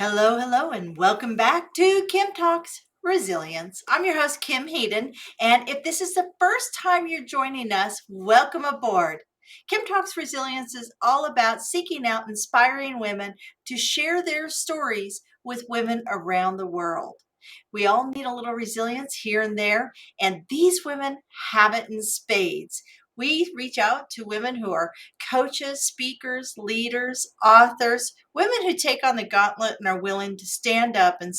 Hello, hello, and welcome back to Kim Talks Resilience. I'm your host, Kim Hayden, and if this is the first time you're joining us, welcome aboard. Kim Talks Resilience is all about seeking out inspiring women to share their stories with women around the world. We all need a little resilience here and there, and these women have it in spades. We reach out to women who are coaches, speakers, leaders, authors, women who take on the gauntlet and are willing to stand up in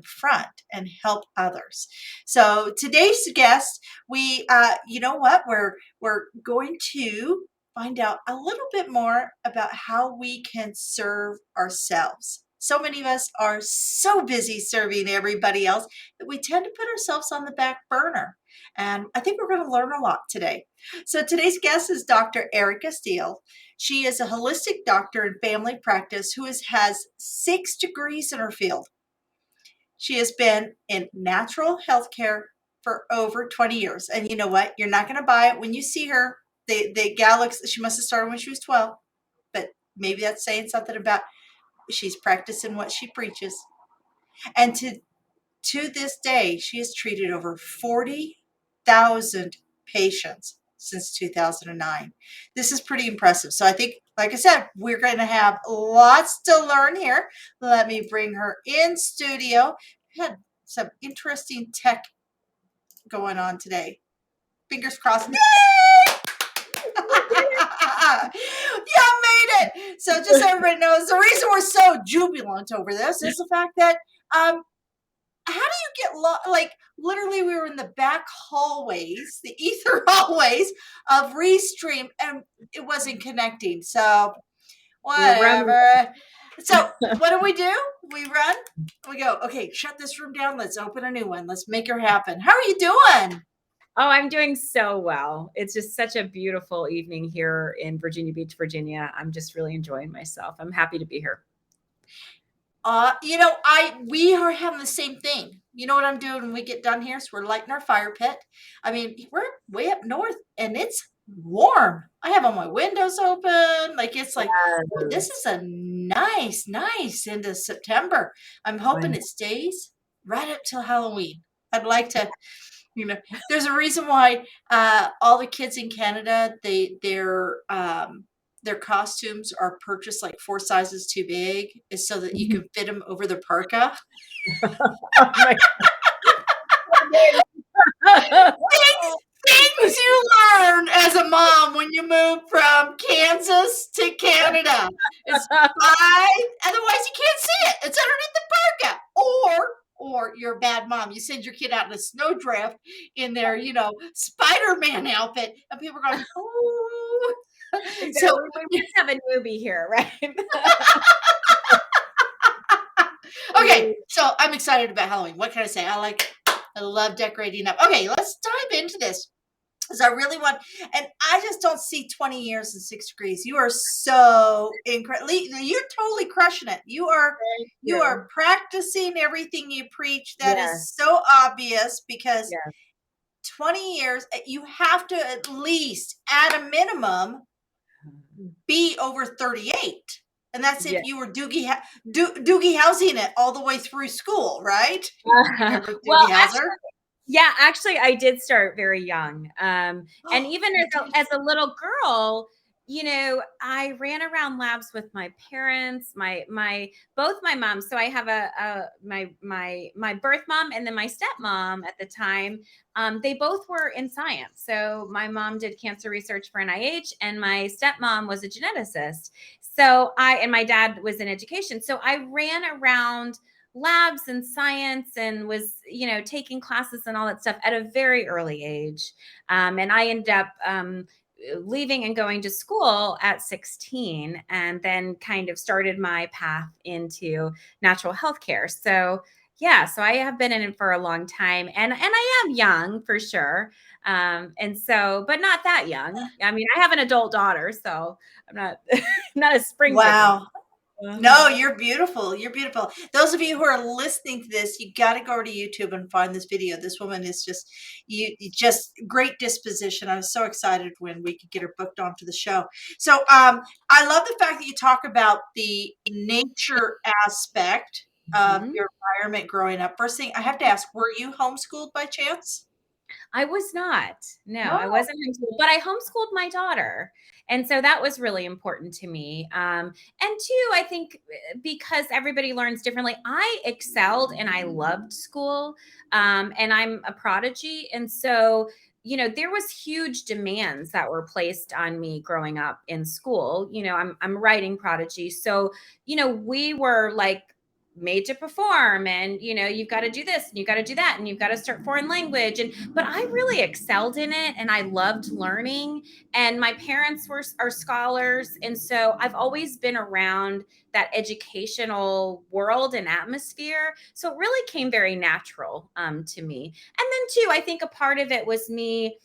front and help others. So today's guest, you know what, we're going to find out a little bit more about how we can serve ourselves. So many of us are so busy serving everybody else that we tend to put ourselves on the back burner. And I think we're going to learn a lot today. So today's guest is Dr. Erica Steele. She is a holistic doctor in family practice who has 6 degrees in her field. She has been in natural healthcare for over 20 years. And you know what? You're not going to buy it when you see her. The gal, she must have started when she was 12, but maybe that's saying something about she's practicing what she preaches. And to this day, she has treated over 40,000 patients since 2009. This is pretty impressive. So I think, like I said, we're going to have lots to learn here. Let me bring her in studio. We had some interesting tech going on today. Fingers crossed. Yay! Yeah, made it. So just so everybody knows, the reason we're so jubilant over this is the fact that how do you get like literally we were in the back hallways, the ether hallways of Restream, and it wasn't connecting. So whatever. So what do? We run. We go, okay, shut this room down. Let's open a new one. Let's make her happen. How are you doing? Oh, I'm doing so well. It's just such a beautiful evening here in Virginia Beach, Virginia. I'm just really enjoying myself. I'm happy to be here. We are having the same thing. You know what I'm doing when we get done here? So we're lighting our fire pit. I mean, we're way up north and it's warm. I have all my windows open. Like it's like, ooh, this is a nice into September. I'm hoping it stays right up till Halloween. I'd like to, there's a reason why all the kids in Canada, their costumes are purchased like 4 sizes too big, is so that you can fit them over the parka. Things you learn as a mom when you move from Kansas to Canada. It's otherwise you can't see it. It's underneath the parka. Or you're a bad mom. You send your kid out in a snowdrift in their, Spider-Man outfit, and people are going, "Oh." Exactly. So we just have a newbie here, right? Okay, so I'm excited about Halloween. What can I say? I love decorating up. Okay, let's dive into this. Because I really want, and I just don't see 20 years and 6 degrees. You are so incredible. You're totally crushing it. You are practicing everything you preach. That is so obvious because 20 years, you have to at least, at a minimum, be over 38. And that's if you were Doogie housing it all the way through school, right? Well, actually, I did start very young. And even as a little girl, I ran around labs with my parents, both my moms. So I have my birth mom and then my stepmom at the time. They both were in science. So my mom did cancer research for NIH and my stepmom was a geneticist. So and my dad was in education. So I ran around labs and science and was, taking classes and all that stuff at a very early age. And I ended up leaving and going to school at 16 and then kind of started my path into natural healthcare. So so I have been in it for a long time and I am young for sure. And so, but not that young. I mean, I have an adult daughter, so I'm not a spring chicken. No, you're beautiful. You're beautiful. Those of you who are listening to this, you got to go to YouTube and find this video. This woman is just just great disposition. I was so excited when we could get her booked onto the show. So, I love the fact that you talk about the nature aspect of Mhm. your environment growing up. First thing I have to ask, were you homeschooled by chance? I was not. No, I No. wasn't homeschooled, but I homeschooled my daughter. And so that was really important to me. And two, I think because everybody learns differently, I excelled and I loved school. And I'm a prodigy. And so, there was huge demands that were placed on me growing up in school. I'm a writing prodigy. So, we were like made to perform, and you've got to do this and you've got to do that and you've got to start foreign language, but I really excelled in it and I loved learning, and my parents are scholars, and so I've always been around that educational world and atmosphere, so it really came very natural to me. And then too, I think a part of it was me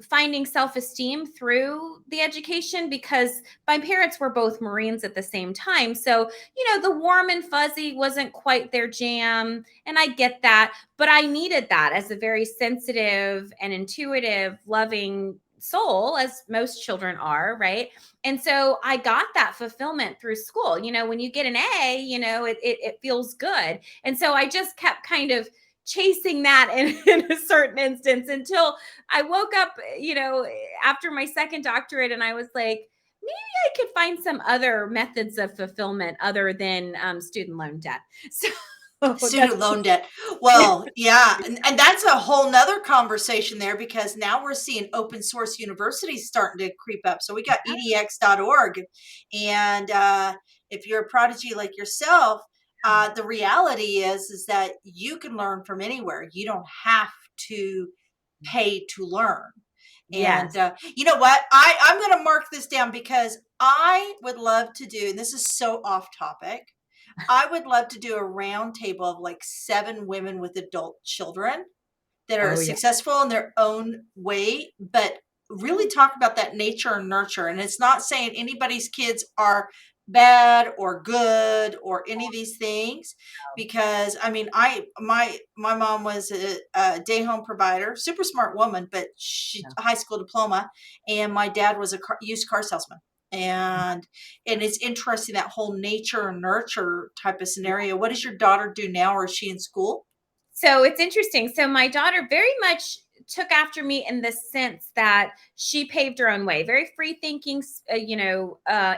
finding self-esteem through the education, because my parents were both Marines at the same time. So, the warm and fuzzy wasn't quite their jam. And I get that, but I needed that as a very sensitive and intuitive, loving soul, as most children are, right? And so I got that fulfillment through school. When you get an A, it feels good. And so I just kept kind of chasing that in a certain instance until I woke up, after my second doctorate, and I was like, maybe I could find some other methods of fulfillment other than student loan debt. So Student loan debt. Well, yeah. And that's a whole nother conversation there, because now we're seeing open source universities starting to creep up. So we got edx.org. And if you're a prodigy like yourself, the reality is that you can learn from anywhere. You don't have to pay to learn. And yes. you know what? I'm going to mark this down, because I would love to do, and this is so off topic, I would love to do a round table of like 7 women with adult children that are Oh yeah. successful in their own way, but really talk about that nature and nurture. And it's not saying anybody's kids are bad or good or any of these things, because I mean, my mom was a day home provider, super smart woman, but she high school diploma, and my dad was a used car salesman. And it's interesting, that whole nature and nurture type of scenario. What does your daughter do now, or is she in school? So it's interesting. So my daughter very much took after me in the sense that she paved her own way, very free thinking,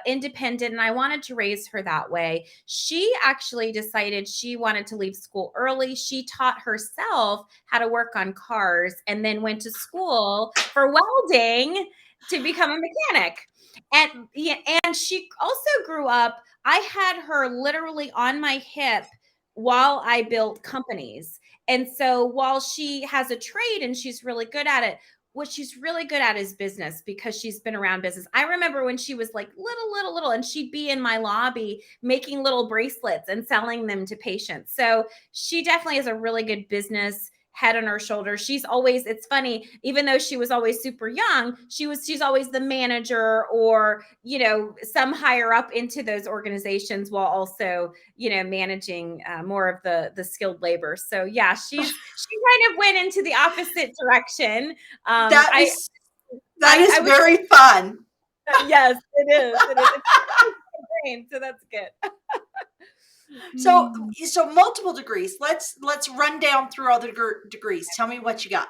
independent. And I wanted to raise her that way. She actually decided she wanted to leave school early. She taught herself how to work on cars and then went to school for welding to become a mechanic. And yeah, and she also grew up, I had her literally on my hip while I built companies. And so while she has a trade and she's really good at it, what she's really good at is business, because she's been around business. I remember when she was like little, and she'd be in my lobby making little bracelets and selling them to patients. So she definitely has a really good business head on her shoulders. She's always, it's funny, even though she was always super young, she's always the manager, or, some higher up into those organizations, while also, managing more of the skilled labor. So yeah, she kind of went into the opposite direction. That I is that is I was very fun. yes, it is. It is. It's brain, so that's good. So Mm. so multiple degrees. Let's run down through all the degrees. Tell me what you got.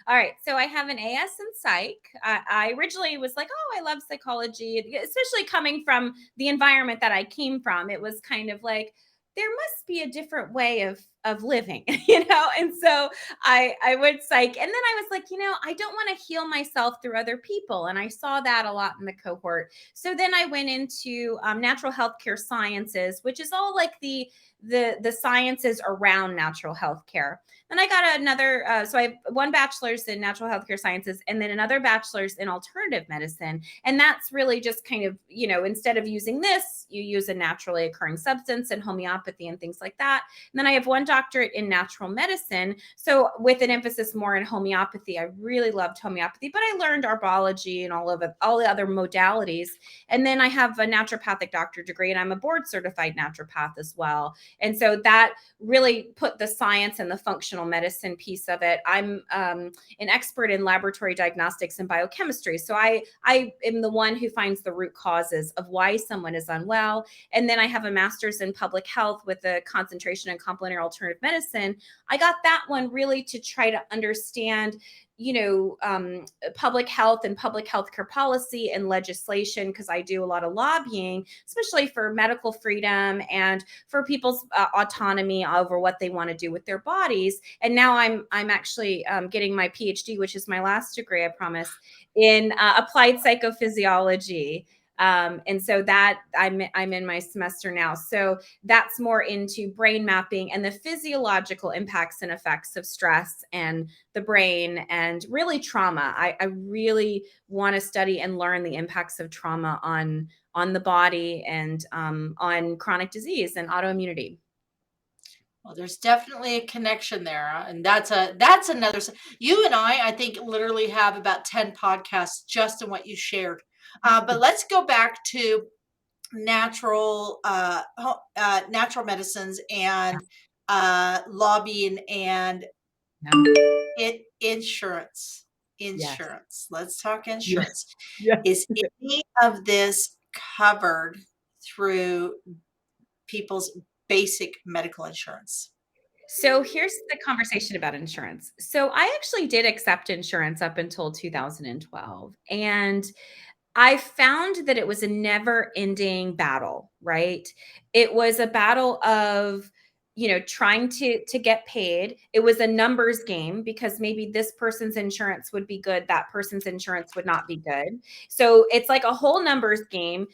All right. So I have an AS in psych. I originally was like, oh, I love psychology, especially coming from the environment that I came from. It was kind of like, there must be a different way of living, And so I went psych. And then I was like, I don't want to heal myself through other people. And I saw that a lot in the cohort. So then I went into natural healthcare sciences, which is all like the sciences around natural health care. Then I got another, so I have one bachelor's in natural healthcare sciences and then another bachelor's in alternative medicine. And that's really just kind of, instead of using this, you use a naturally occurring substance and homeopathy and things like that. And then I have one doctorate in natural medicine. So with an emphasis more in homeopathy. I really loved homeopathy, but I learned herbology and all the other modalities. And then I have a naturopathic doctorate degree, and I'm a board certified naturopath as well. And so that really put the science and the functional medicine piece of it. I'm an expert in laboratory diagnostics and biochemistry. So I am the one who finds the root causes of why someone is unwell. And then I have a master's in public health with a concentration in complementary alternative medicine. I got that one really to try to understand, public health and public health care policy and legislation, because I do a lot of lobbying, especially for medical freedom and for people's autonomy over what they want to do with their bodies. And now I'm actually getting my PhD, which is my last degree, I promise, in applied psychophysiology. And so that I'm in my semester now. So that's more into brain mapping and the physiological impacts and effects of stress and the brain and really trauma. I really want to study and learn the impacts of trauma on the body and on chronic disease and autoimmunity. Well, there's definitely a connection there, and that's another. You and I think, literally have about 10 podcasts just in what you shared. But let's go back to natural natural medicines and lobbying and insurance. Yes. Let's talk insurance. Yes. Is any of this covered through people's basic medical insurance? So here's the conversation about insurance. So I actually did accept insurance up until 2012. And I found that it was a never ending battle, right? It was a battle of, trying to get paid. It was a numbers game because maybe this person's insurance would be good, that person's insurance would not be good. So it's like a whole numbers game.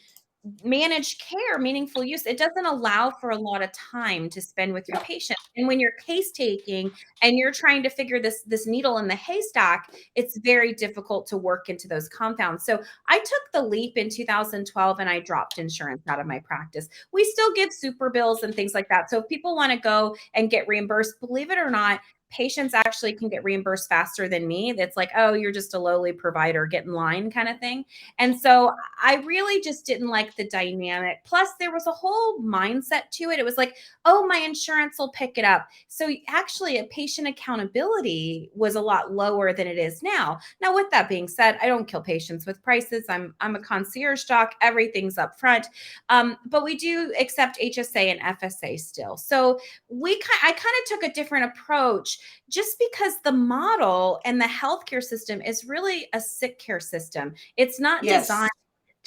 Managed care, meaningful use, it doesn't allow for a lot of time to spend with your patient. And when you're case taking and you're trying to figure this needle in the haystack, it's very difficult to work into those compounds. So I took the leap in 2012 and I dropped insurance out of my practice. We still give super bills and things like that. So if people want to go and get reimbursed, believe it or not, patients actually can get reimbursed faster than me. That's like, oh, you're just a lowly provider, get in line kind of thing. And so I really just didn't like the dynamic. Plus, there was a whole mindset to it. It was like, oh, my insurance will pick it up. So actually, a patient accountability was a lot lower than it is now. Now, with that being said, I don't kill patients with prices. I'm a concierge doc. Everything's up front. But we do accept HSA and FSA still. So I kind of took a different approach just because the model and the healthcare system is really a sick care system. It's not designed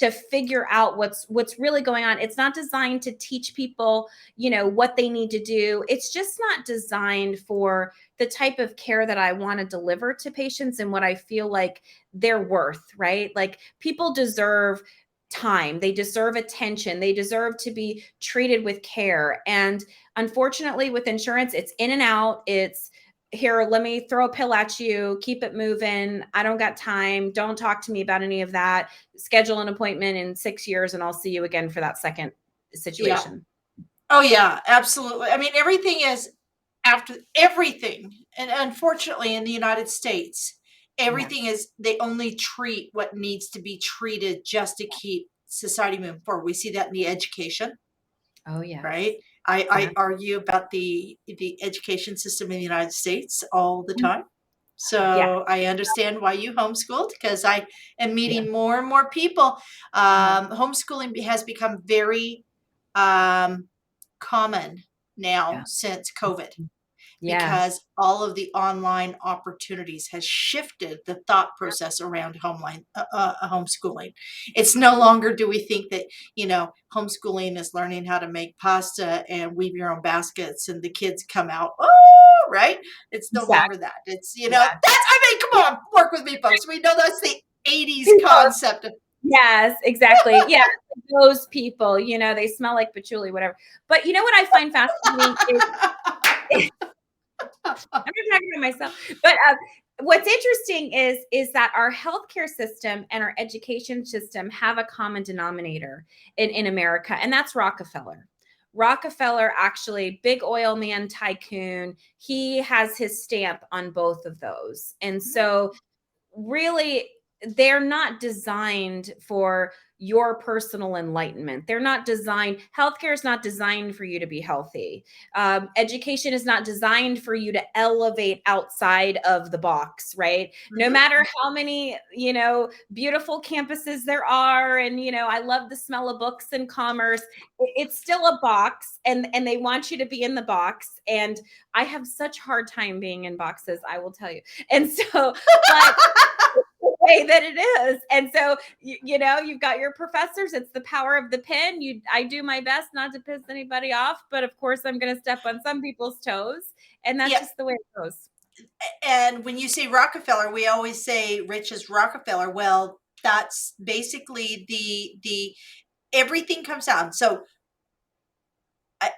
to figure out what's really going on. It's not designed to teach people, what they need to do. It's just not designed for the type of care that I want to deliver to patients and what I feel like they're worth, right? Like people deserve time, they deserve attention, they deserve to be treated with care. And unfortunately with insurance, it's in and out. It's here, let me throw a pill at you, keep it moving. I don't got time. Don't talk to me about any of that. Schedule an appointment in 6 years and I'll see you again for that second situation. Yeah. Oh yeah, absolutely. I mean, everything is after everything. And unfortunately in the United States, everything is, they only treat what needs to be treated just to keep society moving forward. We see that in the education. Oh yeah. Right. I argue about the education system in the United States all the time. So I understand why you homeschooled, because I am meeting more and more people. Homeschooling has become very common now since COVID. Because all of the online opportunities has shifted the thought process around homeschooling. It's no longer do we think that, homeschooling is learning how to make pasta and weave your own baskets and the kids come out, oh, right? It's no longer that. It's, come on, work with me, folks. We know that's the 80s concept of. Yes, exactly. Yeah. Those people, they smell like patchouli, whatever. But you know what I find fascinating is I'm just talking about myself. But what's interesting is that our healthcare system and our education system have a common denominator in America, and that's Rockefeller. Rockefeller, actually, big oil man tycoon, he has his stamp on both of those. And so really, they're not designed for your personal enlightenment. They're not designed, healthcare is not designed for you to be healthy. Education is not designed for you to elevate outside of the box, right? No matter how many, beautiful campuses there are. And, I love the smell of books and commerce. It's still a box, and they want you to be in the box. And I have such hard time being in boxes, I will tell you. And so, but the way that it is. And so, you've got your professors. It's the power of the pen. I do my best not to piss anybody off, but of course I'm going to step on some people's toes, and that's just the way it goes. And when you say Rockefeller, we always say rich as Rockefeller. Well, that's basically the everything comes down. So,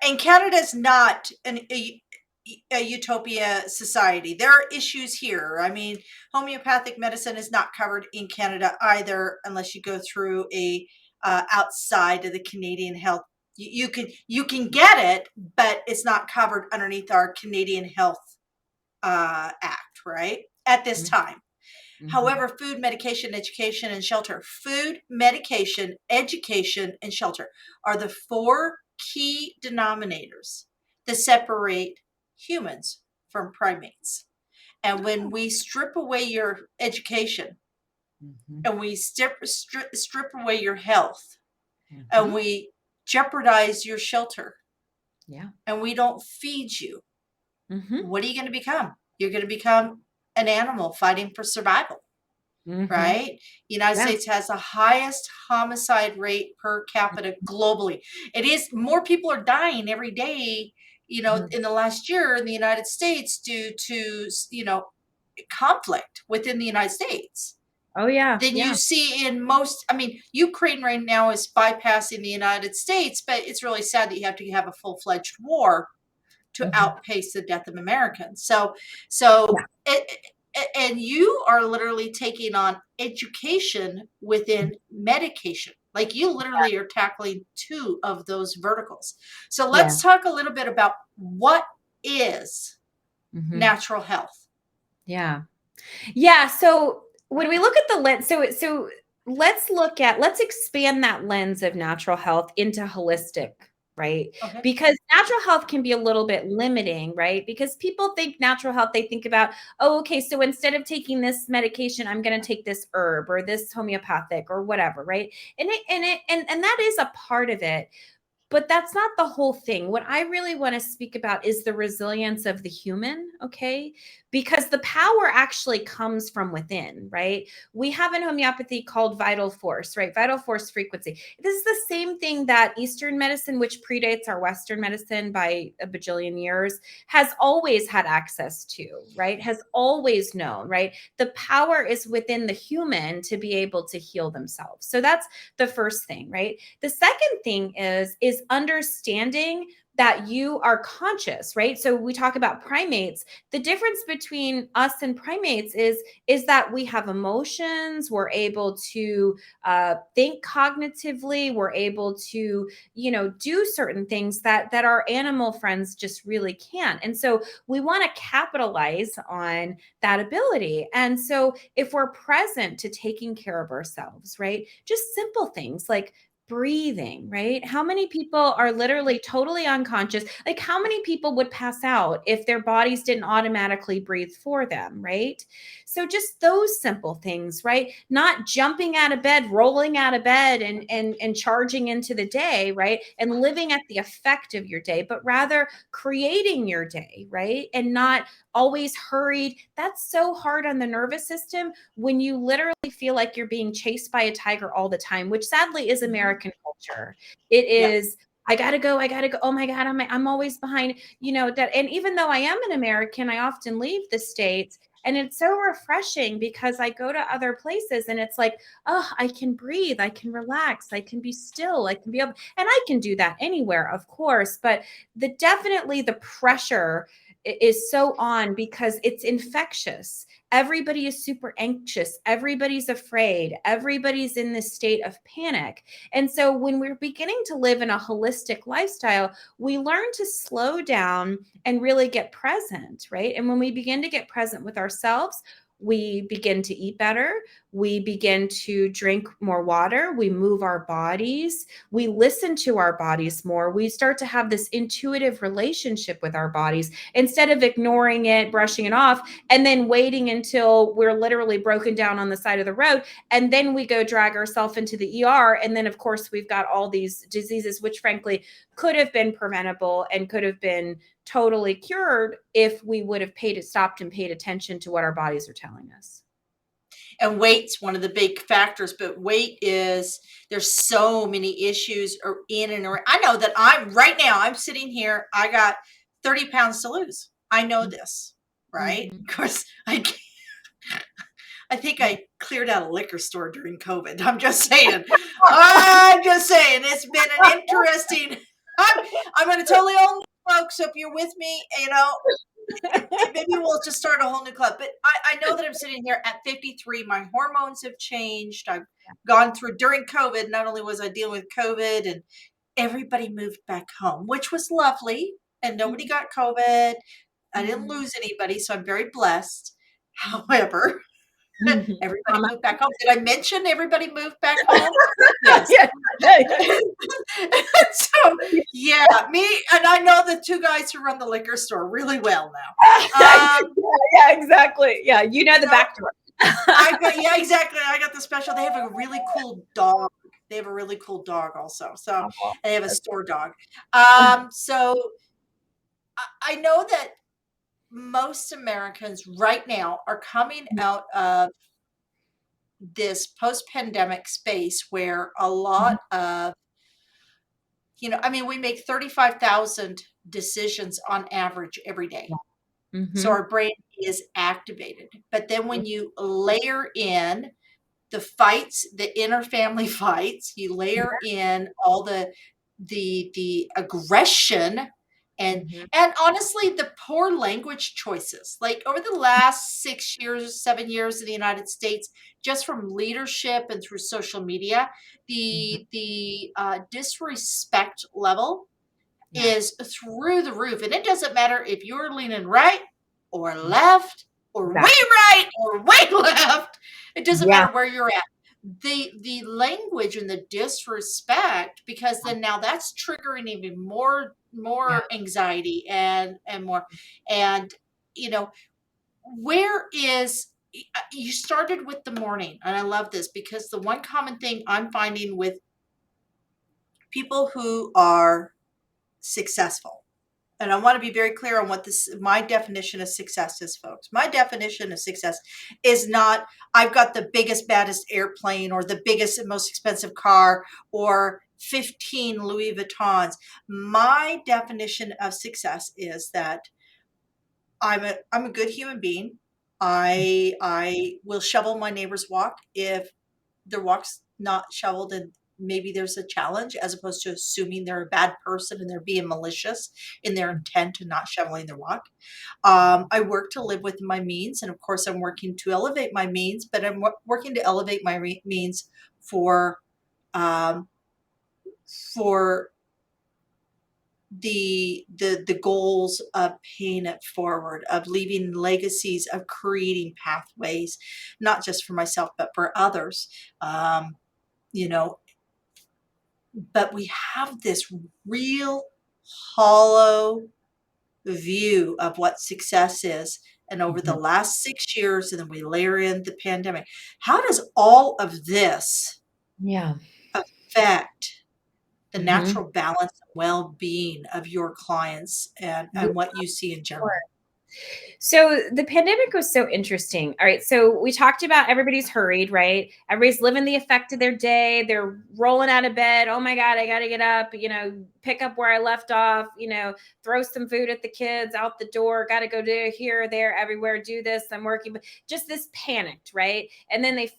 and Canada's not a utopia society. There are issues here. I mean, homeopathic medicine is not covered in Canada either, unless you go through a outside of the Canadian health. You can get it, but it's not covered underneath our Canadian Health Act, right? At this time. However, food, medication, education, and shelter. Food, medication, education, and shelter are the four key denominators that separate humans from primates. And when we strip away your education, and we strip away your health, and we jeopardize your shelter, and we don't feed you, what are you going to become? You're going to become an animal fighting for survival. Right? United States has the highest homicide rate per capita globally. It is, more people are dying every day, in the last year in the United States due to, conflict within the United States. Oh, yeah. Than you see in most, Ukraine right now is bypassing the United States, but it's really sad that you have to have a full-fledged war to outpace the death of Americans. So and you are literally taking on education within medication. Like, you literally are tackling two of those verticals. So let's talk a little bit about what is natural health. Yeah. So when we look at the lens, so let's expand that lens of natural health into holistic, right? Okay. Because natural health can be a little bit limiting, right? Because people think natural health, they think about, oh, okay, so instead of taking this medication, I'm going to take this herb or this homeopathic or whatever, right? And that is a part of it. But that's not the whole thing. What I really want to speak about is the resilience of the human, okay? Because the power actually comes from within, right? We have in homeopathy called vital force, right? Vital force frequency. This is the same thing that Eastern medicine, which predates our Western medicine by a bajillion years, has always had access to, right? Has always known, right? The power is within the human to be able to heal themselves. So that's the first thing, right? The second thing is understanding that you are conscious, right? So we talk about primates. The difference between us and primates is that we have emotions. We're able to think cognitively. We're able to, do certain things that our animal friends just really can't. And so we want to capitalize on that ability. And so if we're present to taking care of ourselves, right? Just simple things like breathing, right? How many people are literally totally unconscious? Like, how many people would pass out if their bodies didn't automatically breathe for them, right? So just those simple things, right? Not jumping out of bed, rolling out of bed and charging into the day, right? And living at the effect of your day, but rather creating your day, right? And not always hurried. That's so hard on the nervous system when you literally feel like you're being chased by a tiger all the time, which sadly is American culture. It is, I gotta go. Oh my God, I'm always behind, that. And even though I am an American, I often leave the States. And it's so refreshing because I go to other places and it's like, oh, I can breathe, I can relax, I can be still, I can be able, and I can do that anywhere, of course. But definitely the pressure is so on because it's infectious. Everybody is super anxious. Everybody's afraid. Everybody's in this state of panic. And so when we're beginning to live in a holistic lifestyle, we learn to slow down and really get present, right? And when we begin to get present with ourselves, we begin to eat better. We begin to drink more water. We move our bodies. We listen to our bodies more. We start to have this intuitive relationship with our bodies instead of ignoring it, brushing it off, and then waiting until we're literally broken down on the side of the road. And then we go drag ourselves into the ER. And then, of course, we've got all these diseases, which frankly could have been preventable and could have been totally cured if we would have stopped and paid attention to what our bodies are telling us. And weight's one of the big factors, but weight is, there's so many issues in and around. I know that I'm sitting here, I got 30 pounds to lose. I know this, right? Mm-hmm. Of course, I think I cleared out a liquor store during COVID. I'm just saying. It's been an interesting. I'm going to totally own folks. So if you're with me, maybe we'll just start a whole new club. But I know that I'm sitting here at 53. My hormones have changed. I've gone through during COVID. Not only was I dealing with COVID, and everybody moved back home, which was lovely, and nobody got COVID. I didn't lose anybody, so I'm very blessed. However, everybody moved back home. Did I mention everybody moved back home? Yes. So, yeah, me, and I know the two guys who run the liquor store really well now. Yeah, exactly. Yeah, you know the back door. Yeah, exactly. I got the special. They have a really cool dog. They have a really cool dog also. So they have a store dog. So I know that most Americans right now are coming out of this post-pandemic space where a lot of, we make 35,000 decisions on average every day. So our brain is activated. But then when you layer in the fights, the inner family fights, you layer in all the aggression and honestly the poor language choices. Like over the last 6 years, 7 years in the United States, just from leadership and through social media, the disrespect level is through the roof. And it doesn't matter if you're leaning right or left or way right or way left. It doesn't matter where you're at. The language and the disrespect, because then now that's triggering even more anxiety and more. And where is, you started with the morning, and I love this because the one common thing I'm finding with people who are successful, and I want to be very clear on what my definition of success is, folks. My definition of success is not, I've got the biggest, baddest airplane or the biggest and most expensive car or 15 Louis Vuittons. My definition of success is that I'm a good human being. I will shovel my neighbor's walk if their walk's not shoveled, and maybe there's a challenge, as opposed to assuming they're a bad person and they're being malicious in their intent to not shoveling their walk. I work to live within my means, and of course I'm working to elevate my means, but I'm working to elevate my means for the goals of paying it forward, of leaving legacies, of creating pathways, not just for myself but for others. But we have this real hollow view of what success is. And over the last 6 years, and then we layer in the pandemic, how does all of this affect the natural balance and well-being of your clients and what you see in general? So the pandemic was so interesting. All right. So we talked about everybody's hurried, right? Everybody's living the effect of their day. They're rolling out of bed. Oh my God, I got to get up, pick up where I left off, throw some food at the kids out the door. Got to go to here, there, everywhere, do this. I'm working, but just this panicked, right? And then they,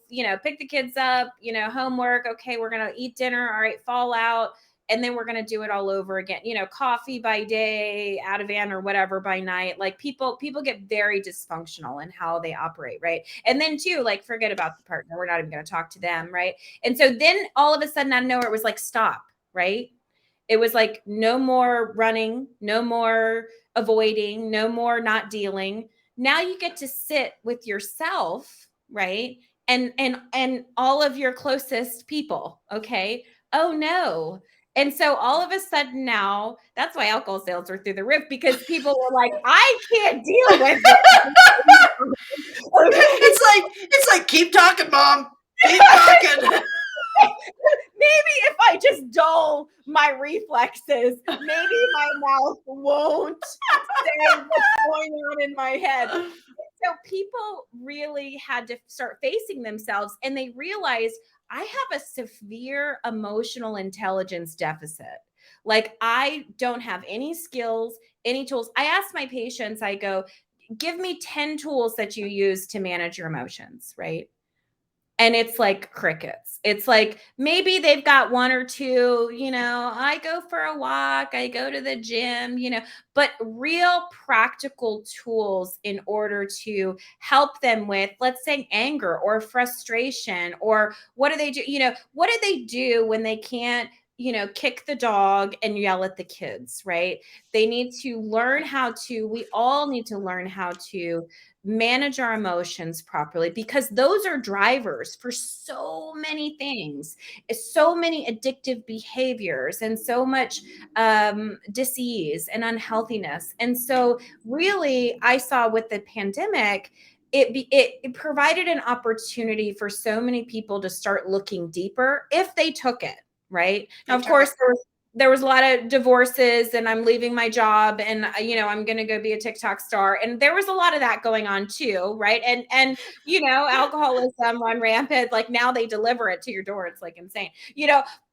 pick the kids up, homework. Okay, we're going to eat dinner. All right, fall out. and then we're going to do it all over again. Coffee by day, Ativan or whatever by night. Like people get very dysfunctional in how they operate, right? And then too, like, forget about the partner. We're not even going to talk to them, right? And so then all of a sudden out of nowhere, it was like, stop, right? It was like, no more running, no more avoiding, no more not dealing. Now you get to sit with yourself, right? And all of your closest people. Okay. Oh no. And so all of a sudden now, that's why alcohol sales are through the roof, because people were like, I can't deal with it. It's like, keep talking, Mom. Keep talking. Maybe if I just dull my reflexes, maybe my mouth won't say what's going on in my head. So people really had to start facing themselves, and they realized, I have a severe emotional intelligence deficit. Like, I don't have any skills, any tools. I ask my patients, I go, give me 10 tools that you use to manage your emotions, right? And it's like crickets. It's like, maybe they've got one or two, I go for a walk, I go to the gym, but real practical tools in order to help them with, let's say, anger or frustration, or what do they do? What do they do when they can't, kick the dog and yell at the kids, right? They need to learn we all need to learn how to manage our emotions properly, because those are drivers for so many things, so many addictive behaviors, and so much disease and unhealthiness. And so really, I saw with the pandemic, it provided an opportunity for so many people to start looking deeper if they took it, right? Now, of course, there was a lot of divorces, and I'm leaving my job, and I'm going to go be a TikTok star. And there was a lot of that going on too. Right. And alcoholism run rampant. Like, now they deliver it to your door. It's like insane,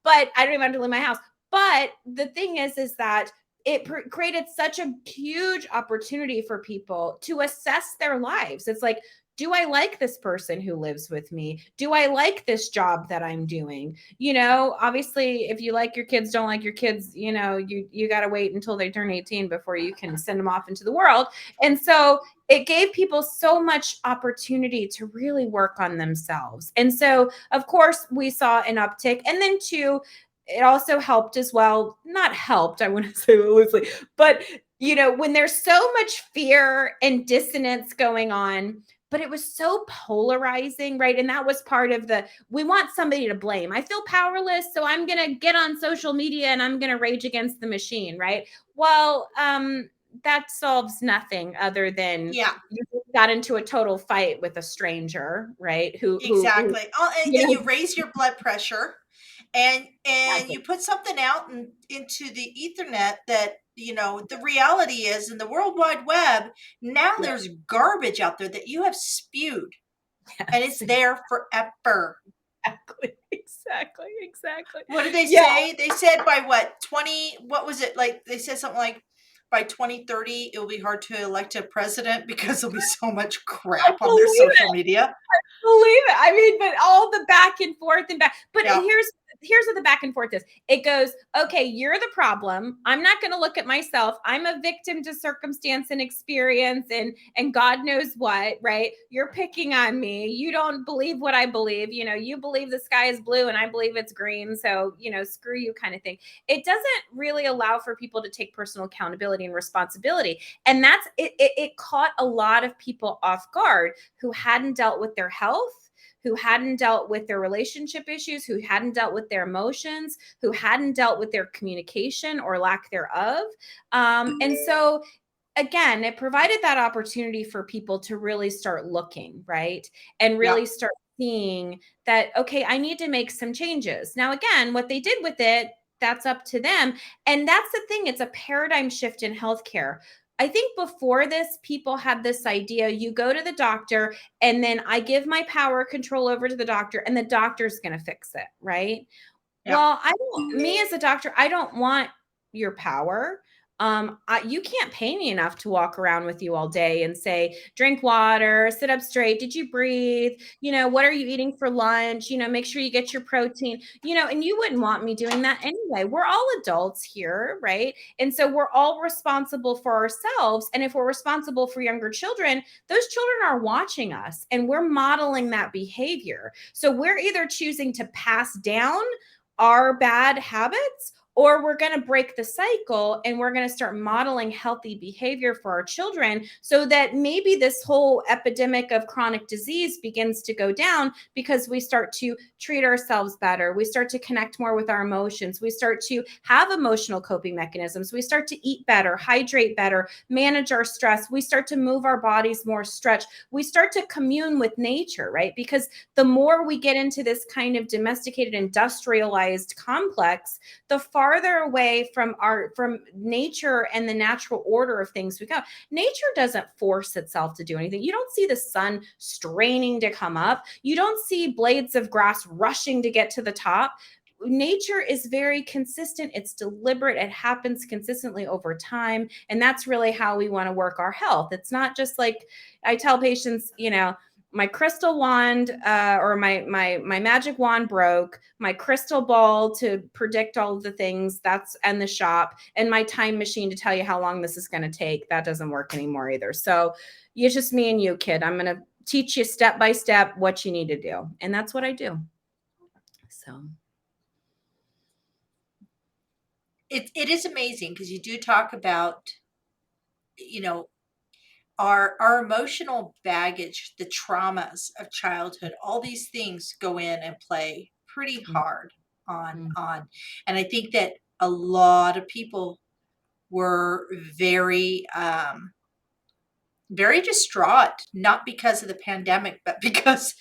but I don't even have to leave my house. But the thing is that it created such a huge opportunity for people to assess their lives. It's like, do I like this person who lives with me? Do I like this job that I'm doing? Obviously, if you like your kids, don't like your kids, you got to wait until they turn 18 before you can send them off into the world. And so it gave people so much opportunity to really work on themselves. And so, of course, we saw an uptick. And then too, it also helped as well. Not helped, I want to say loosely, but when there's so much fear and dissonance going on, but it was so polarizing, right? And that was part of we want somebody to blame. I feel powerless, so I'm going to get on social media and I'm going to rage against the machine, right? Well, that solves nothing other than you got into a total fight with a stranger, right? Exactly. And you raise your blood pressure, and you put something out into the ethernet that, the reality is, in the World Wide Web, now there's garbage out there that you have spewed, and it's there forever. Exactly. What did they say? They said by what, 20, what was it? Like, they said something like, by 2030, it will be hard to elect a president because there'll be so much crap on their social media. Believe it. I mean, but all the back and forth and back. But here's what the back and forth is. It goes, okay, you're the problem. I'm not going to look at myself. I'm a victim to circumstance and experience and God knows what, right? You're picking on me. You don't believe what I believe. You believe the sky is blue and I believe it's green. So, screw you, kind of thing. It doesn't really allow for people to take personal accountability and responsibility. And that's it. It caught a lot of people off guard who hadn't dealt with their health, who hadn't dealt with their relationship issues, who hadn't dealt with their emotions, who hadn't dealt with their communication or lack thereof. And so, again, it provided that opportunity for people to really start looking, right? And really start seeing that, okay, I need to make some changes. Now, again, what they did with it, that's up to them. And that's the thing. It's a paradigm shift in healthcare. I think before this, people had this idea, you go to the doctor and then I give my power control over to the doctor and the doctor's going to fix it, right? Yeah. Well, me as a doctor, I don't want your power. You can't pay me enough to walk around with you all day and say, drink water, sit up straight. Did you breathe? What are you eating for lunch? Make sure you get your protein, and you wouldn't want me doing that anyway. We're all adults here, right? And so we're all responsible for ourselves. And if we're responsible for younger children, those children are watching us and we're modeling that behavior. So we're either choosing to pass down our bad habits, or we're going to break the cycle and we're going to start modeling healthy behavior for our children so that maybe this whole epidemic of chronic disease begins to go down because we start to treat ourselves better. We start to connect more with our emotions. We start to have emotional coping mechanisms. We start to eat better, hydrate better, manage our stress. We start to move our bodies more, stretch. We start to commune with nature, right? Because the more we get into this kind of domesticated, industrialized complex, the farther away from nature and the natural order of things we go. Nature doesn't force itself to do anything. You don't see the sun straining to come up. You don't see blades of grass rushing to get to the top. Nature is very consistent. It's deliberate. It happens consistently over time. And that's really how we want to work our health. It's not just like I tell patients, my crystal wand or my magic wand broke, my crystal ball to predict all of the things and the shop, and my time machine to tell you how long this is going to take. That doesn't work anymore either. So it's just me and you, kid. I'm going to teach you step by step what you need to do. And that's what I do. So it is amazing because you do talk about, our emotional baggage, the traumas of childhood, all these things go in and play pretty hard on. And I think that a lot of people were very, very distraught, not because of the pandemic, but because,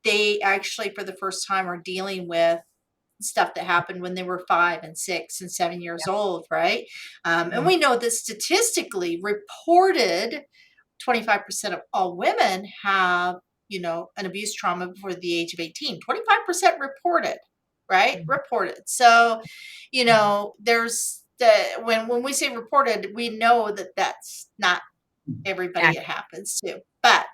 they actually for the first time are dealing with stuff that happened when they were 5 and 6 and 7 years old, right? And we know that statistically reported 25% of all women have, an abuse trauma before the age of 18. 25% reported, right? Reported. So, there's when we say reported, we know that that's not everybody it happens to, but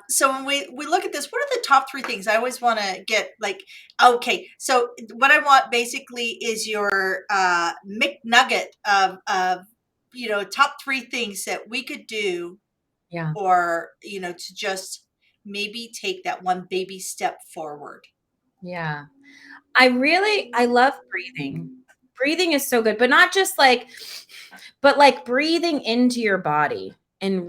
so when we look at this, what are the top 3 things? I always want to get okay, so what I want basically is your McNugget of top 3 things that we could do, or to just maybe take that one baby step forward. I love breathing. Breathing is so good, but not just but breathing into your body and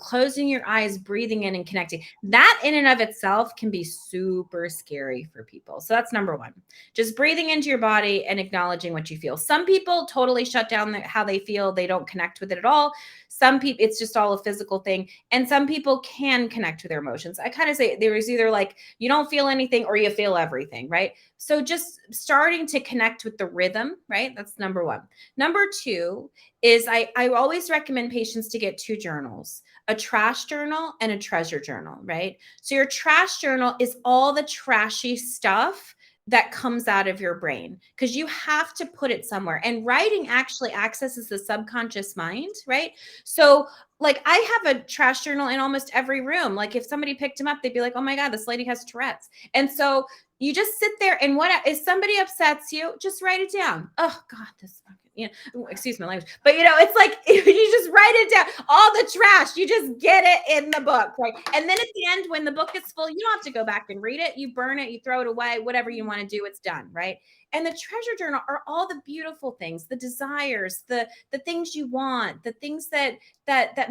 closing your eyes, breathing in and connecting. That in and of itself can be super scary for people. So that's number 1. Just breathing into your body and acknowledging what you feel. Some people totally shut down how they feel. They don't connect with it at all. Some people, it's just all a physical thing. And some people can connect with their emotions. I kind of say there is either you don't feel anything or you feel everything, right? So just starting to connect with the rhythm, right? That's number 1. Number 2 is I always recommend patients to get 2 journals, a trash journal and a treasure journal, right? So your trash journal is all the trashy stuff that comes out of your brain because you have to put it somewhere. And writing actually accesses the subconscious mind, right? So I have a trash journal in almost every room. If somebody picked him up, they'd be like, oh my God, this lady has Tourette's. And so you just sit there and if somebody upsets you, just write it down. Oh God, this fucking, excuse my language, but it's you just write it down. All the trash, you just get it in the book, right? And then at the end, when the book is full, you don't have to go back and read it. You burn it, you throw it away, whatever you want to do, it's done, right? And the treasure journal are all the beautiful things, the desires, the things you want, the things that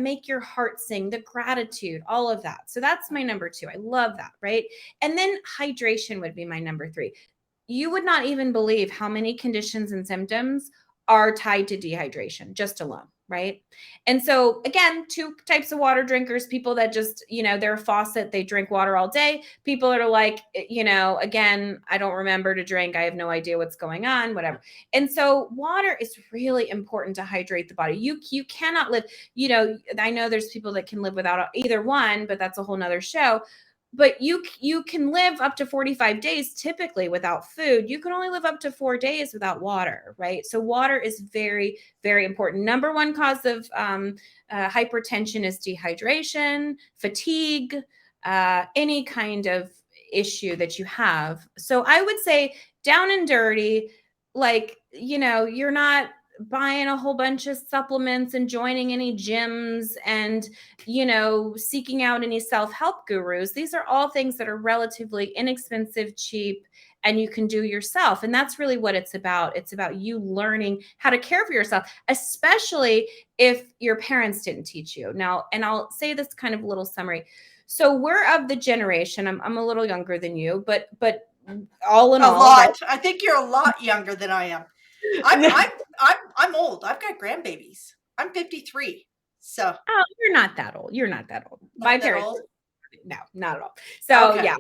make your heart sing, the gratitude, all of that. So that's my number 2. I love that, right? And then hydration would be my number 3. You would not even believe how many conditions and symptoms are tied to dehydration just alone, right? And so again, 2 types of water drinkers, people that just, they're a faucet, they drink water all day. People that are again, I don't remember to drink. I have no idea what's going on, whatever. And so water is really important to hydrate the body. You cannot live, I know there's people that can live without either one, but that's a whole nother show. but you can live up to 45 days typically without food. You can only live up to 4 days without water, right? So water is very, very important. Number one cause of hypertension is dehydration, fatigue, any kind of issue that you have. So I would say down and dirty, like, you're not buying a whole bunch of supplements and joining any gyms and seeking out any self-help gurus. These are all things that are relatively inexpensive, cheap, and you can do yourself. And that's really what it's about. It's about you learning how to care for yourself, especially if your parents didn't teach you. Now, and I'll say this kind of little summary. So we're of the generation, I'm a little younger than you, but all in A all, right? lot. I think you're a lot younger than I am. I'm old. I've got grandbabies. I'm 53. So Oh, you're not that old. You're not that old. My not that parents, old. no, not at all. So Okay.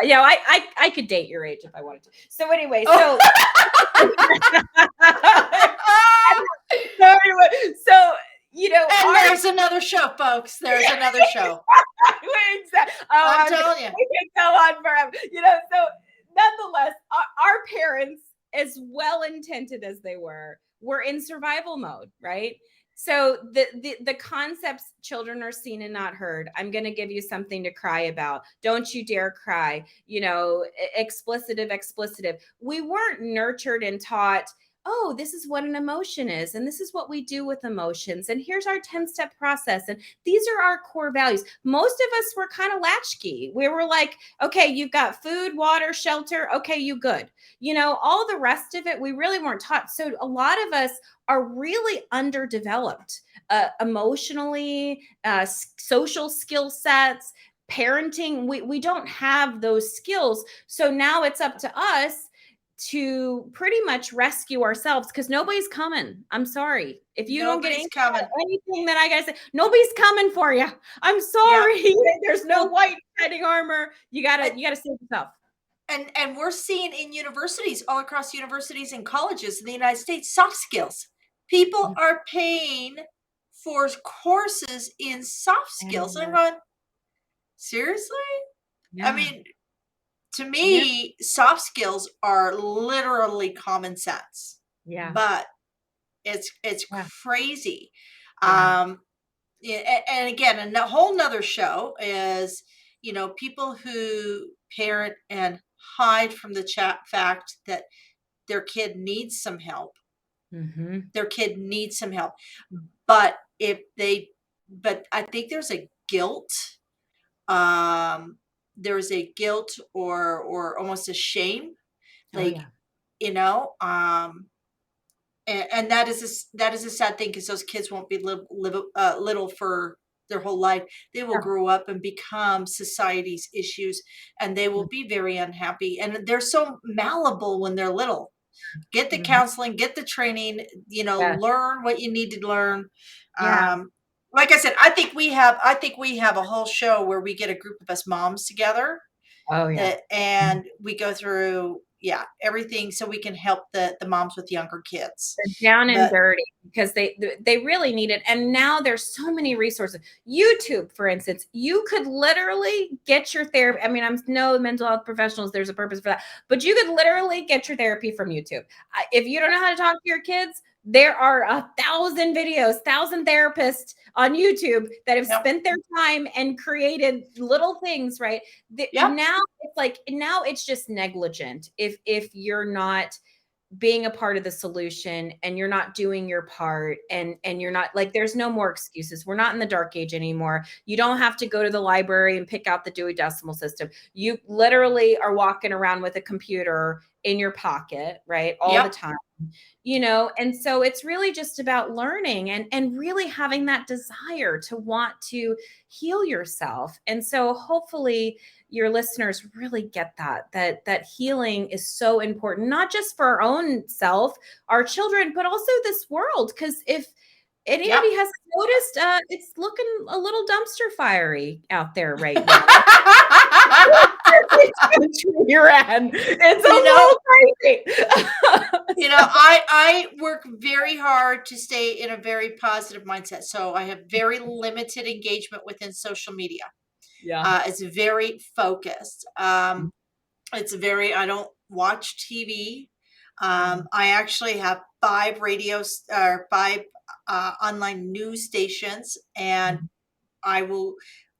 yeah. I could date your age if I wanted to. So anyway, Oh. so And there's another show, folks. There's another show. I'm telling you. We can go on forever. So nonetheless, our parents, as well intended as they were in survival mode, right? So the concepts, children are seen and not heard. I'm going to give you something to cry about. Don't you dare cry. Explicitive. We weren't nurtured and taught, oh, this is what an emotion is, and this is what we do with emotions, and here's our 10-step process, and these are our core values. Most of us were kind of latchkey. We were like, okay, you've got food, water, shelter, okay, you good. All the rest of it we really weren't taught. So a lot of us are really underdeveloped emotionally, social skill sets, parenting. We don't have those skills. So now it's up to us to pretty much rescue ourselves, because nobody's coming. I'm sorry. If you don't get anything that I gotta say, nobody's coming for you. I'm sorry. Yep. There's no white fighting armor. You gotta save yourself. And we're seeing in universities, all across universities and colleges in the United States, soft skills. People are paying for courses in soft skills. And I'm going, seriously? Yeah. I mean, to me, soft skills are literally common sense. Yeah. But it's crazy. Yeah. And again, a whole nother show is, people who parent and hide from the fact that their kid needs some help. Mm-hmm. Their kid needs some help. But I think there's a guilt. There's a guilt or almost a shame, like, and that is a sad thing, because those kids won't be little for their whole life. They will grow up and become society's issues, and they will be very unhappy. And they're so malleable when they're little. Get the counseling, get the training, learn what you need to learn. Like I said, I think we have a whole show where we get a group of us moms together. Oh yeah. And we go through everything, so we can help the moms with younger kids. They're down and dirty, because they really need it. And now there's so many resources. YouTube, for instance, you could literally get your therapy. I mean, I'm no mental health professionals, there's a purpose for that, but you could literally get your therapy from YouTube. If you don't know how to talk to your kids, there are 1,000 videos, 1,000 therapists on YouTube that have spent their time and created little things, right? Now it's just negligent if you're not being a part of the solution and you're not doing your part, and you're not, like, there's no more excuses. We're not in the dark age anymore. You don't have to go to the library and pick out the Dewey Decimal System. You literally are walking around with a computer in your pocket, right? All the time. And so it's really just about learning and really having that desire to want to heal yourself. And so hopefully your listeners really get that healing is so important, not just for our own self, our children, but also this world. Because if anybody has noticed, it's looking a little dumpster fiery out there right now. You're in. It's a little crazy. I work very hard to stay in a very positive mindset. So I have very limited engagement within social media. Yeah. It's very focused. It's very, I don't watch TV. I actually have 5 radios or 5 online news stations, and I will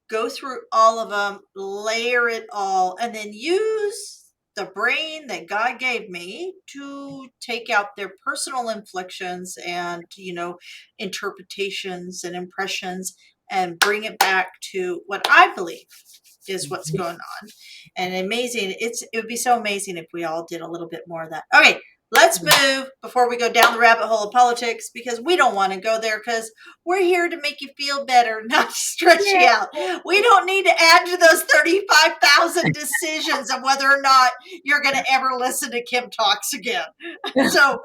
go through all of them, layer it all, and then use the brain that God gave me to take out their personal inflictions and, interpretations and impressions, and bring it back to what I believe is what's going on. And amazing. It would be so amazing if we all did a little bit more of that. Okay, let's move before we go down the rabbit hole of politics, because we don't want to go there, because we're here to make you feel better, not to stress you out. We don't need to add to those 35,000 decisions of whether or not you're going to ever listen to Kim Talks again. So,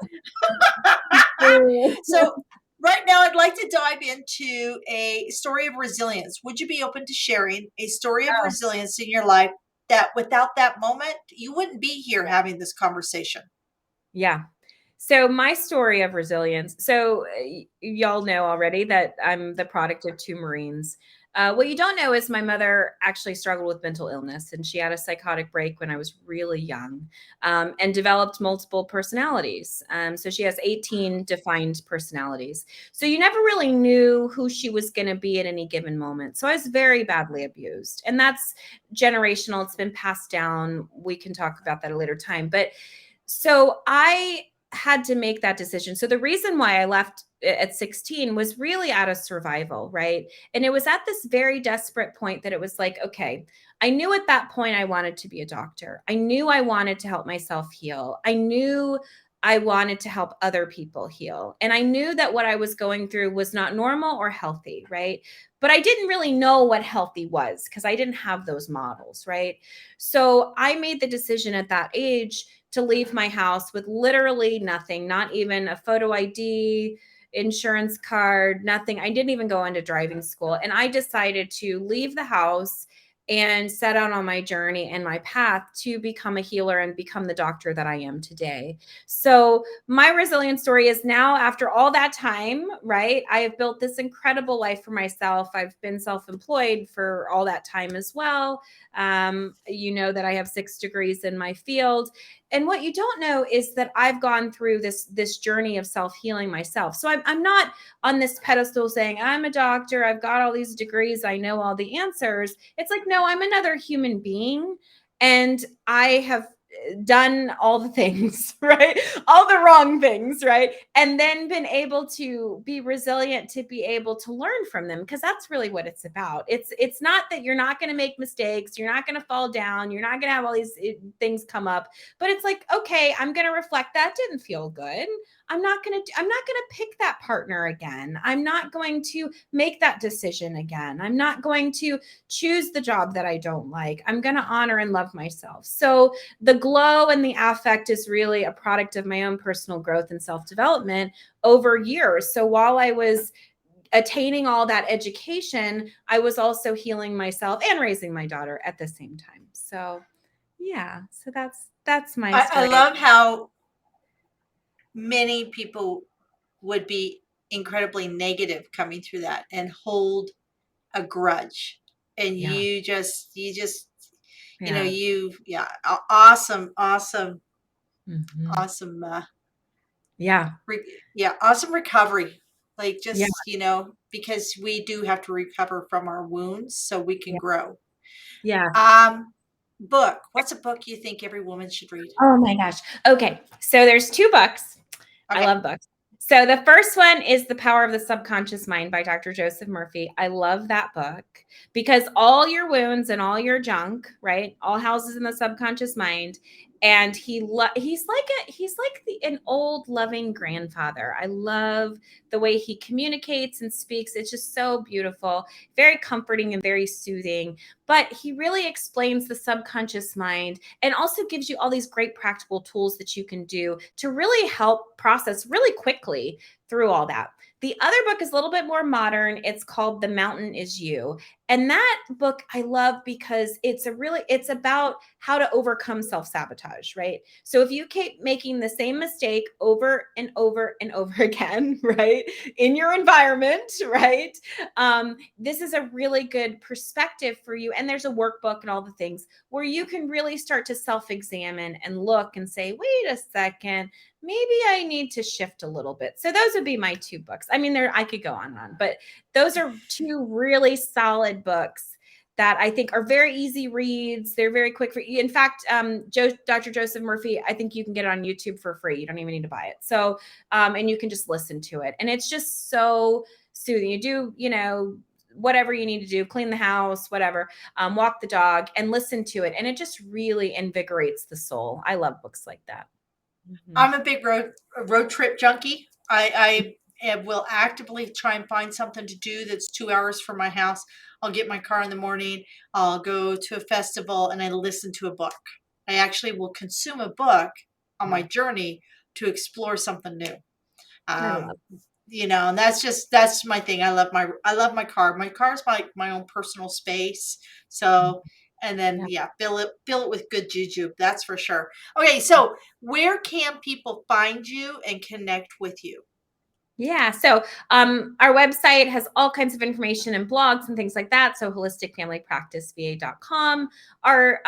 so right now I'd like to dive into a story of resilience. Would you be open to sharing a story of resilience in your life that without that moment, you wouldn't be here having this conversation? Yeah. So my story of resilience. So y'all know already that I'm the product of 2 Marines. What you don't know is my mother actually struggled with mental illness, and she had a psychotic break when I was really young, and developed multiple personalities. So she has 18 defined personalities. So you never really knew who she was going to be at any given moment. So I was very badly abused, and that's generational. It's been passed down. We can talk about that at a later time, but so I had to make that decision. So the reason why I left at 16 was really out of survival, right? And it was at this very desperate point that it was like, okay, I knew at that point I wanted to be a doctor. I knew I wanted to help myself heal. I knew I wanted to help other people heal. And I knew that what I was going through was not normal or healthy, right? But I didn't really know what healthy was because I didn't have those models, right? So I made the decision at that age to leave my house with literally nothing, not even a photo ID, insurance card, nothing. I didn't even go into driving school. And I decided to leave the house and set out on my journey and my path to become a healer and become the doctor that I am today. So my resilience story is now, after all that time, right? I have built this incredible life for myself. I've been self-employed for all that time as well. You know that I have 6 degrees in my field. And what you don't know is that I've gone through this journey of self-healing myself. So I'm not on this pedestal saying I'm a doctor, I've got all these degrees, I know all the answers. It's like, no, I'm another human being, and I have done all the things, right? All the wrong things, right? And then been able to be resilient to be able to learn from them, because that's really what it's about. It's not that you're not going to make mistakes, you're not going to fall down, you're not going to have all these things come up, but it's like, okay, I'm going to reflect, that didn't feel good. I'm not going to pick that partner again. I'm not going to make that decision again. I'm not going to choose the job that I don't like. I'm going to honor and love myself. So the glow and the affect is really a product of my own personal growth and self-development over years. So while I was attaining all that education, I was also healing myself and raising my daughter at the same time. So yeah, so that's my story. I love how many people would be incredibly negative coming through that and hold a grudge, and Yeah. you just Yeah. awesome Mhm. awesome Yeah. awesome recovery, like, Yeah. just, because we do have to recover from our wounds so we can Yeah. grow. Yeah. Book, what's a book you think every woman should read? Oh my gosh. Okay. So there's 2 books. I Okay. love books. So the first one is The Power of the Subconscious Mind by Dr. Joseph Murphy. I love that book because all your wounds and all your junk, right, all houses in the subconscious mind. And he's like an old loving grandfather. I love the way he communicates and speaks. It's just so beautiful, very comforting and very soothing. But he really explains the subconscious mind and also gives you all these great practical tools that you can do to really help process really quickly through all that. The other book is a little bit more modern. It's called The Mountain Is You. And that book I love because it's about how to overcome self-sabotage, right? So if you keep making the same mistake over and over and over again, right, in your environment, right, this is a really good perspective for you. And there's a workbook and all the things where you can really start to self-examine and look and say, wait a second, maybe I need to shift a little bit. So those would be my two books. I mean, I could go on and on, but those are two really solid books that I think are very easy reads. They're very quick for you. In fact, Dr. Joseph Murphy, I think you can get it on YouTube for free. You don't even need to buy it. So, and you can just listen to it. And it's just so soothing. You do, whatever you need to do, clean the house, whatever, walk the dog and listen to it. And it just really invigorates the soul. I love books like that. I'm a big road trip junkie. I will actively try and find something to do that's 2 hours from my house. I'll get my car in the morning. I'll go to a festival and I listen to a book. I actually will consume a book on my journey to explore something new. And that's my thing. I love my car. My car is my own personal space. So, and then fill it with good juju. That's for sure. Okay, so where can people find you and connect with you? Yeah. So our website has all kinds of information and blogs and things like that. So holisticfamilypracticeva.com. Our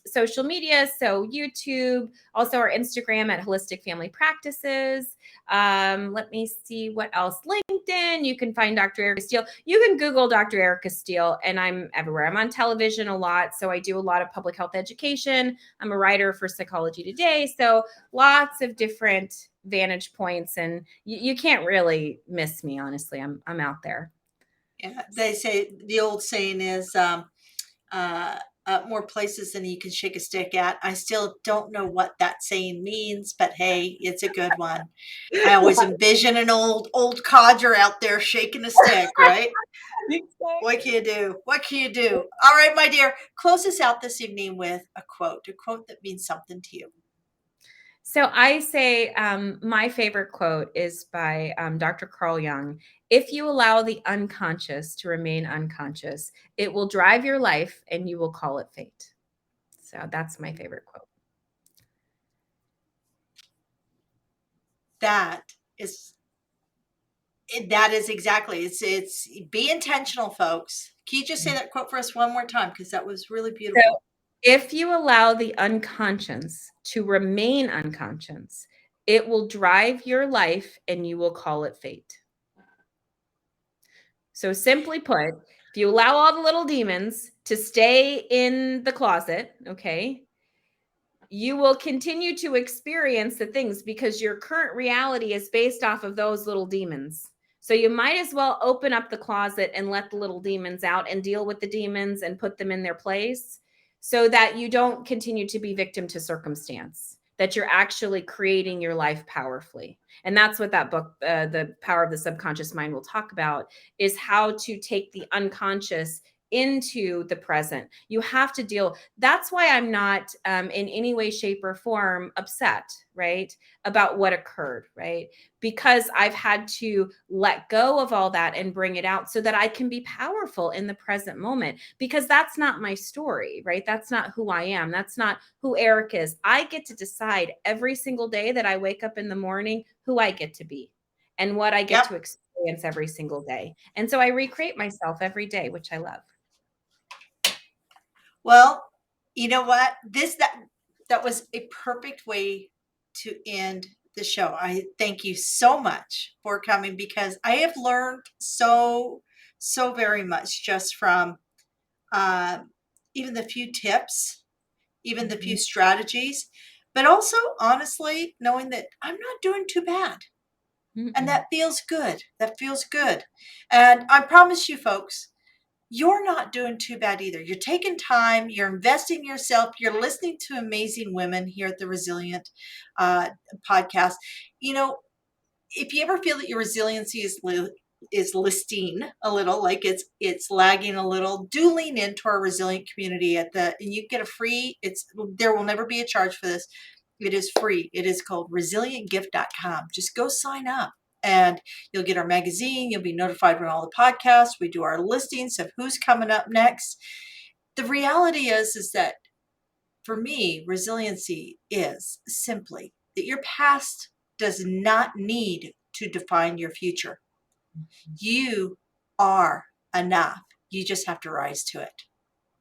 social media, so YouTube, also our Instagram at Holistic Family Practices. Let me see what else. LinkedIn, you can find Dr. Erica Steele. You can Google Dr. Erica Steele, and I'm everywhere. I'm on television a lot. So I do a lot of public health education. I'm a writer for Psychology Today. So lots of different vantage points, and you can't really miss me. Honestly, I'm out there. Yeah, they say the old saying is more places than you can shake a stick at. I still don't know what that saying means, but hey, it's a good one. I always envision an old codger out there shaking a stick, right? What can you do? What can you do? All right, my dear, close us out this evening with a quote that means something to you. So I say my favorite quote is by Dr. Carl Jung. If you allow the unconscious to remain unconscious, it will drive your life and you will call it fate. So that's my favorite quote. That is exactly. It's be intentional, folks. Can you just say that quote for us one more time? Because that was really beautiful. So if you allow the unconscious to remain unconscious, it will drive your life and you will call it fate. So simply put, if you allow all the little demons to stay in the closet, okay, you will continue to experience the things because your current reality is based off of those little demons. So you might as well open up the closet and let the little demons out and deal with the demons and put them in their place so that you don't continue to be victim to circumstance, that you're actually creating your life powerfully. And that's what that book, The Power of the Subconscious Mind, will talk about, is how to take the unconscious into the present. You have to deal. That's why I'm not in any way, shape, or form upset, right, about what occurred, right? Because I've had to let go of all that and bring it out so that I can be powerful in the present moment, because that's not my story, right? That's not who I am. That's not who Eric is. I get to decide every single day that I wake up in the morning who I get to be and what I get to experience every single day. And so I recreate myself every day, which I love. Well, you know what? That was a perfect way to end the show. I thank you so much for coming, because I have learned so very much just from even the few tips, even the few strategies, but also honestly knowing that I'm not doing too bad. And that feels good. That feels good. And I promise you, folks, you're not doing too bad either. You're taking time, you're investing in yourself, you're listening to amazing women here at the Resilient podcast. You know, if you ever feel that your resiliency is listing a little, like it's lagging a little, do lean into our resilient community and you get a free, there will never be a charge for this. It is free. It is called resilientgift.com. Just go sign up. and you'll get our magazine. You'll be notified when all the podcasts, we do our listings of who's coming up next. The reality is that for me, resiliency is simply that your past does not need to define your future. You are enough. You just have to rise to it.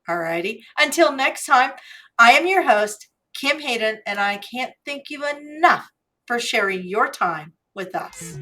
All righty. Until next time, I am your host, Kim Hayden, and I can't thank you enough for sharing your time with us.